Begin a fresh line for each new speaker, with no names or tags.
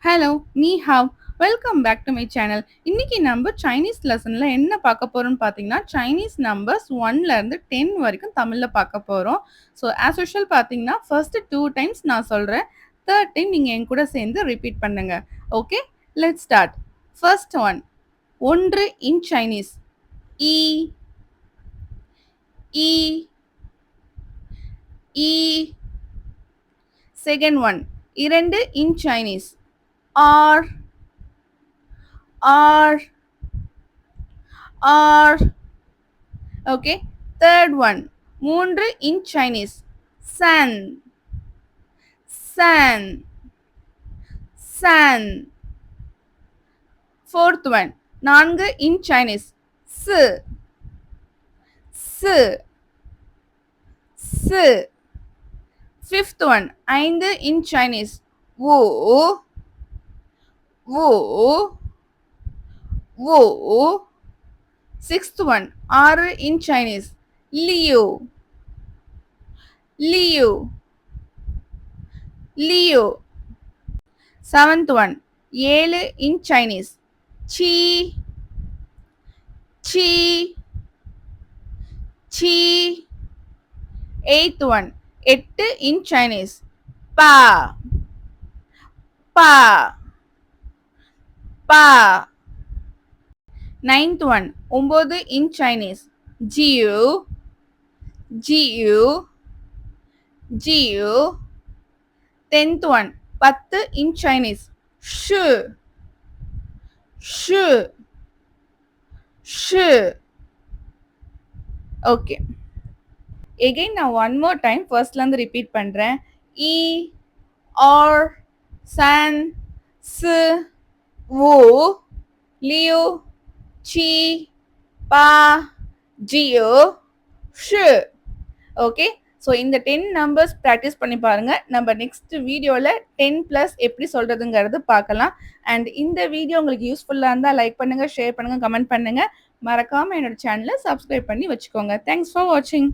Hello, நீ ஹாவ். Welcome back to my channel. இன்னைக்கு நம்ம சைனீஸ் லெசன்ல என்ன பார்க்க போறோம்னு பார்த்தீங்கன்னா, சைனீஸ் நம்பர்ஸ் 1ல இருந்து 10 வரைக்கும் தமிழ்ல பார்க்க போறோம். ஸோ ஆஸ் யூஷுவல் பார்த்தீங்கன்னா, ஃபர்ஸ்ட் 2 டைம்ஸ் நான் சொல்றேன். 3rd டைம் நீங்க என் கூட சேர்ந்து ரிப்பீட் பண்ணுங்க. Okay, let's start. First one, ஒன்று இன் சைனீஸ். இ இ இ. செகண்ட் ஒன், இரண்டு இன் சைனீஸ். ஆர் ஆர் ஆர். ஓகே, தேர்ட் ஒன், மூன்று இன் சைனீஸ். சன் சன் சன். ஃபோர்த் ஒன், நான்கு இன் சைனீஸ். சு சு சு. ஃபிஃப்த் ஒன், ஐந்து இன் சைனீஸ். வு வு வு. சிக்ஸ்த் ஒன், ஆறு இன் சைனீஸ். லியூ லியூ லியூ. செவன்த் ஒன், ஏழு இன் சைனீஸ். சி சி சி. எய்த் ஒன், எட்டு இன் சைனீஸ். பா பா பா. நைன்த் ஒன், ஒன்பது இன் சைனீஸ். ஜியூ ஜியூ ஜியூ. டென்த் ஒன், பத்து இன் சைனீஸ். ஷு ஷு ஷு. ஓகே, எகைன் நான் ஒன் மோர் டைம் ஃபர்ஸ்ட்லேருந்து ரிப்பீட் பண்ணுறேன். இ ஆர் சன் சு வு லியூ சி பா ஜியோ ஷு. ஓகே, ஸோ இந்த 10 நம்பர்ஸ் ப்ராக்டிஸ் பண்ணி பாருங்க. நம்ம நெக்ஸ்ட் வீடியோவில் 10+ எப்படி சொல்றதுங்கிறது பார்க்கலாம். அண்ட் இந்த வீடியோ உங்களுக்கு யூஸ்ஃபுல்லாக இருந்தால் லைக் பண்ணுங்க, ஷேர் பண்ணுங்க, கமெண்ட் பண்ணுங்க. மறக்காம என்னோட சேனலை சப்ஸ்கிரைப் பண்ணி வச்சுக்கோங்க. தேங்க்ஸ் ஃபார் வாட்சிங்.